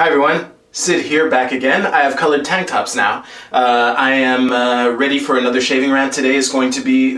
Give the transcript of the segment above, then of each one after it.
Hi everyone, Sid here back again. I have colored tank tops now. I am ready for another shaving rant. Today is going to be,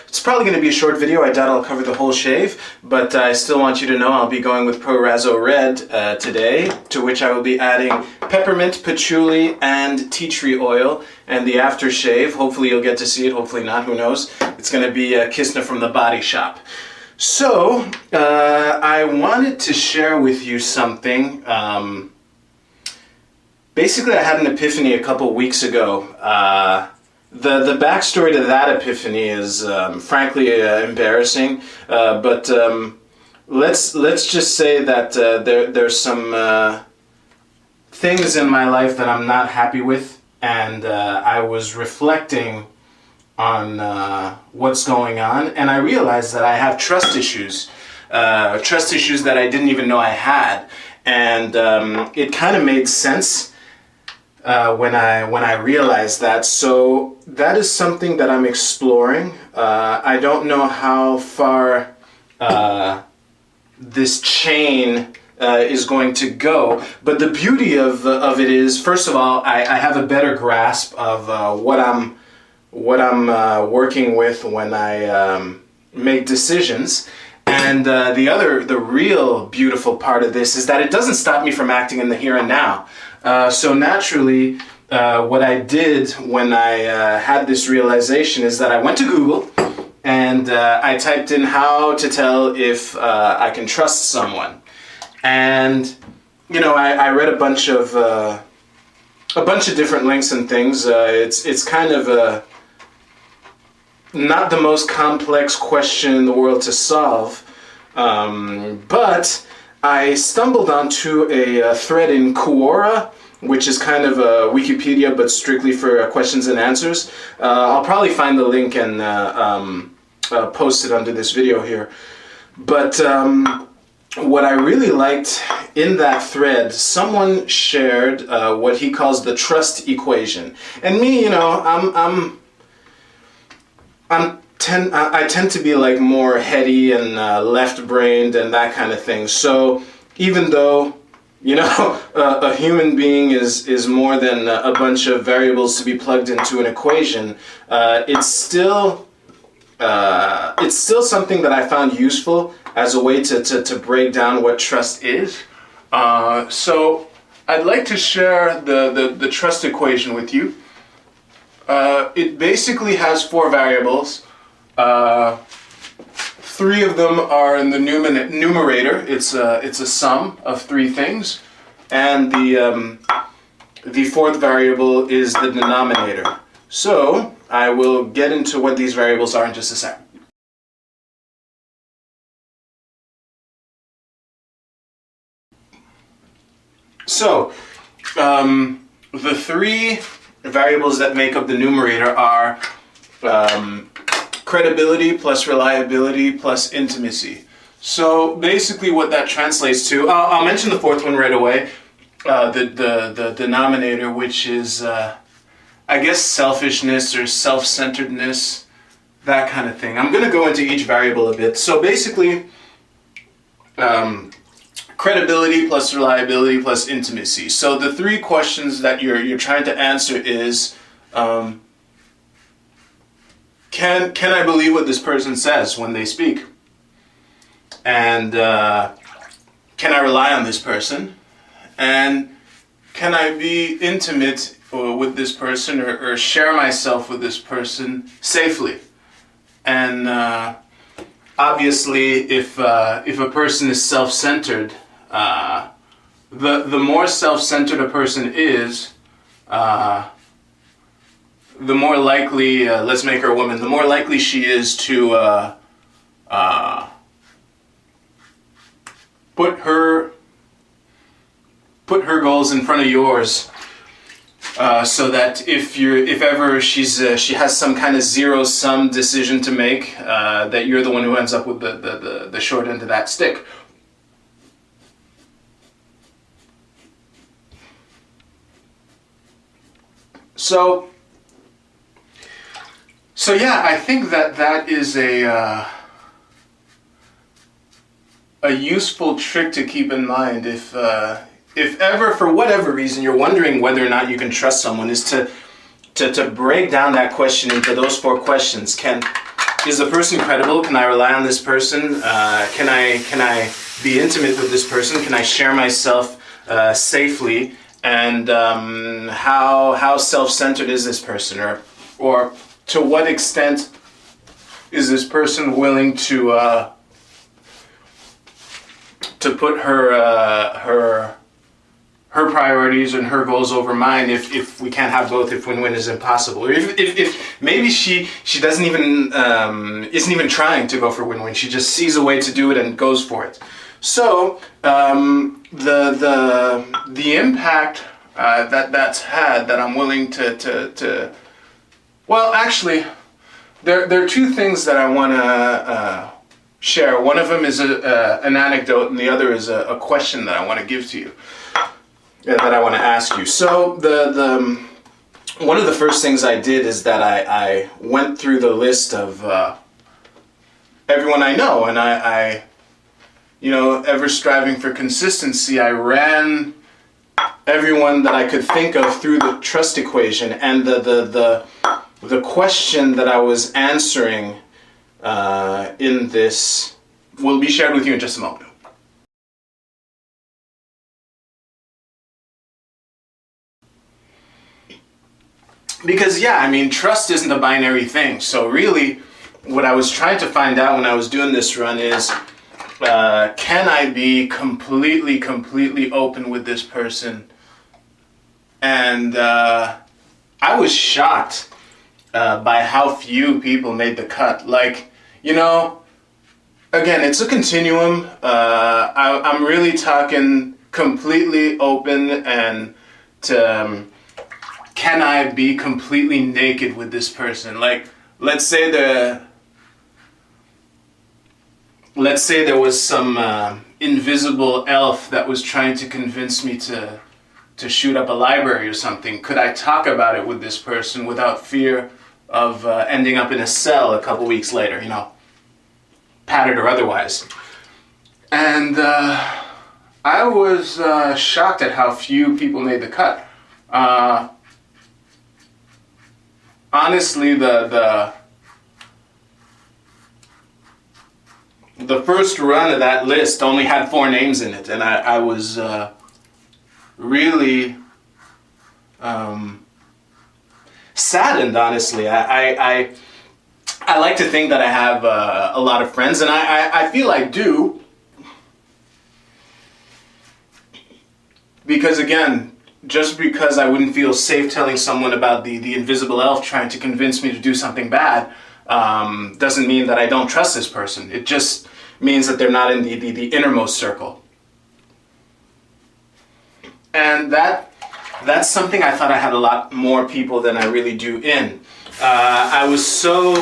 it's probably going to be a short video. I doubt I'll cover the whole shave, but I still want you to know I'll be going with Pro Razzo Red today, to which I will be adding peppermint, patchouli, and tea tree oil. And the aftershave, hopefully you'll get to see it, hopefully not, who knows. It's going to be Kistner from the Body Shop. So, I wanted to share with you something. Basically, I had an epiphany a couple weeks ago. The backstory to that epiphany is frankly embarrassing, but let's just say that there's some things in my life that I'm not happy with, and I was reflecting on what's going on, and I realized that I have trust issues that I didn't even know I had, and it kind of made sense when I realized that. So that is something that I'm exploring. I don't know how far this chain is going to go, but the beauty of it is, first of all, I have a better grasp of what I'm working with when I make decisions. And the real beautiful part of this is that it doesn't stop me from acting in the here and now. So naturally, what I did when I had this realization is that I went to Google and I typed in how to tell if I can trust someone. And you know, I read a bunch of different links and things. It's kind of not the most complex question in the world to solve, but I stumbled onto a thread in Quora, which is kind of a Wikipedia but strictly for questions and answers. I'll probably find the link and post it under this video here. But what I really liked in that thread, someone shared what he calls the trust equation. And me, you know, I tend to be like more heady and left-brained and that kind of thing. So even though, you know, a human being is more than a bunch of variables to be plugged into an equation, it's still something that I found useful as a way to break down what trust is. So I'd like to share the trust equation with you. It basically has 4 variables. 3 of them are in the numerator. It's a sum of 3 things, and the 4th variable is the denominator. So I will get into what these variables are in just a second. So the 3 variables that make up the numerator are credibility plus reliability plus intimacy. So basically what that translates to, I'll mention the 4th one right away, the denominator, which is I guess selfishness or self-centeredness, that kind of thing. I'm going to go into each variable a bit. So basically credibility plus reliability plus intimacy. So the 3 questions that you're trying to answer is, can I believe what this person says when they speak? And can I rely on this person? And can I be intimate with this person or share myself with this person safely? And obviously, if a person is self-centered, the more self-centered a person is, the more likely, let's make her a woman, the more likely she is to put her goals in front of yours, so that if ever she has some kind of zero-sum decision to make, that you're the one who ends up with the short end of that stick. So yeah, I think that is a useful trick to keep in mind if if ever, for whatever reason, you're wondering whether or not you can trust someone, is to break down that question into those 4 questions. Is the person credible? Can I rely on this person? Can I be intimate with this person? Can I share myself safely? And how self-centered is this person? Or to what extent is this person willing to put her priorities and her goals over mine if we can't have both, if win-win is impossible, or if maybe she doesn't even isn't even trying to go for win-win, she just sees a way to do it and goes for it. So the impact that's had, that I'm willing to well, actually there are 2 things that I want to share. One of them is an anecdote, and the other is a question that I want to give to you, that I want to ask you. So the one of the first things I did is that I went through the list of everyone I know, and I ever striving for consistency, I ran everyone that I could think of through the trust equation, and the question that I was answering in this will be shared with you in just a moment. Because trust isn't a binary thing. So really, what I was trying to find out when I was doing this run is, can I be completely open with this person? And I was shocked by how few people made the cut. Again, it's a continuum. I'm really talking completely open, and to can I be completely naked with this person? Let's say there was some invisible elf that was trying to convince me to shoot up a library or something. Could I talk about it with this person without fear of ending up in a cell a couple weeks later, padded or otherwise? And I was shocked at how few people made the cut. Honestly, the first run of that list only had 4 names in it, and I was really saddened, honestly. I like to think that I have a lot of friends, and I feel I do, because again, just because I wouldn't feel safe telling someone about the invisible elf trying to convince me to do something bad doesn't mean that I don't trust this person. It just means that they're not in the innermost circle. And that's something I thought I had a lot more people than I really do in. I was so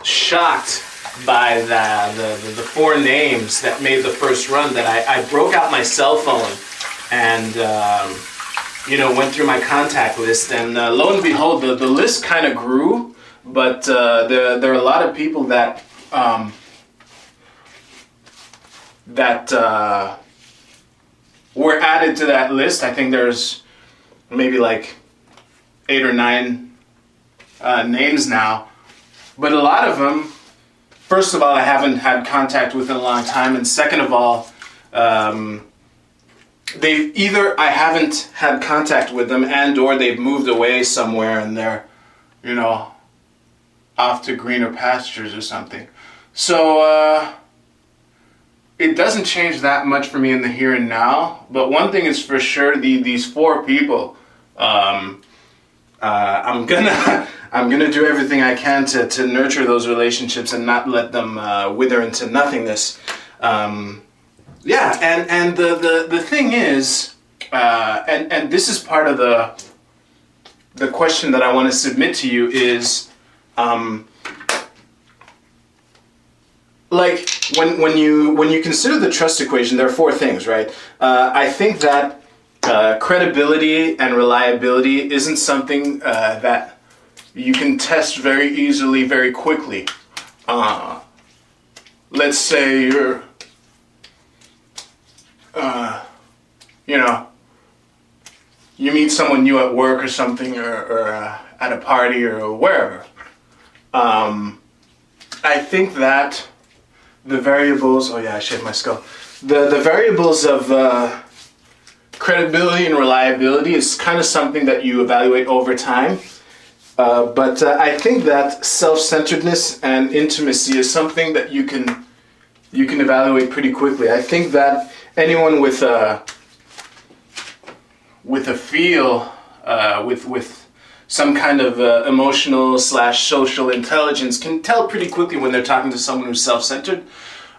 shocked by the 4 names that made the first run that I broke out my cell phone and went through my contact list, and lo and behold, the list kind of grew, but there are a lot of people that were added to that list. I think there's maybe 8 or 9 names now, but a lot of them, first of all, I haven't had contact with in a long time, and second of all, I haven't had contact with them, and or they've moved away somewhere and they're, off to greener pastures or something. So it doesn't change that much for me in the here and now. But one thing is for sure: these 4 people, I'm gonna do everything I can to nurture those relationships and not let them wither into nothingness. And the thing is, and this is part of the question that I want to submit to you is, when you consider the trust equation, there are 4 things, right? I think that credibility and reliability isn't something that you can test very easily, very quickly. Let's say you're you meet someone new at work or something, or at a party or wherever. I think that the variables, oh yeah, I shaved my skull. The variables of credibility and reliability is kind of something that you evaluate over time. But I think that self-centeredness and intimacy is something that you can evaluate pretty quickly. I think that anyone with a feel, with some kind of emotional / social intelligence can tell pretty quickly when they're talking to someone who's self-centered.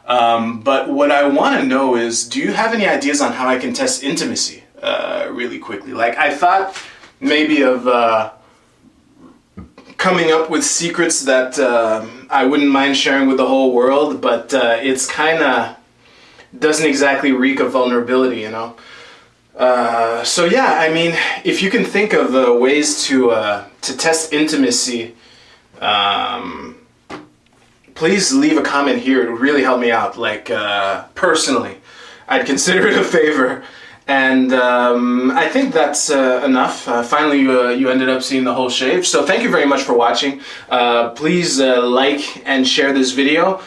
But what I want to know is, do you have any ideas on how I can test intimacy really quickly? Like, I thought maybe of coming up with secrets that I wouldn't mind sharing with the whole world, but it's kind of doesn't exactly reek of vulnerability, you know? So yeah, I mean, if you can think of ways to test intimacy, please leave a comment here. It would really help me out. Like, personally, I'd consider it a favor. And I think that's enough. Finally, you ended up seeing the whole shave. So thank you very much for watching. Please like and share this video.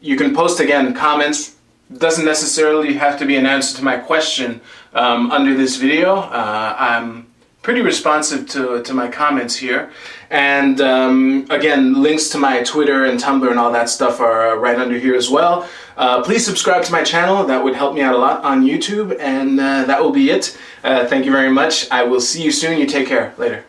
You can post, again, comments. Doesn't necessarily have to be an answer to my question under this video. I'm pretty responsive to my comments here. And again, links to my Twitter and Tumblr and all that stuff are right under here as well. Please subscribe to my channel. That would help me out a lot on YouTube. And that will be it. Thank you very much. I will see you soon. You take care. Later.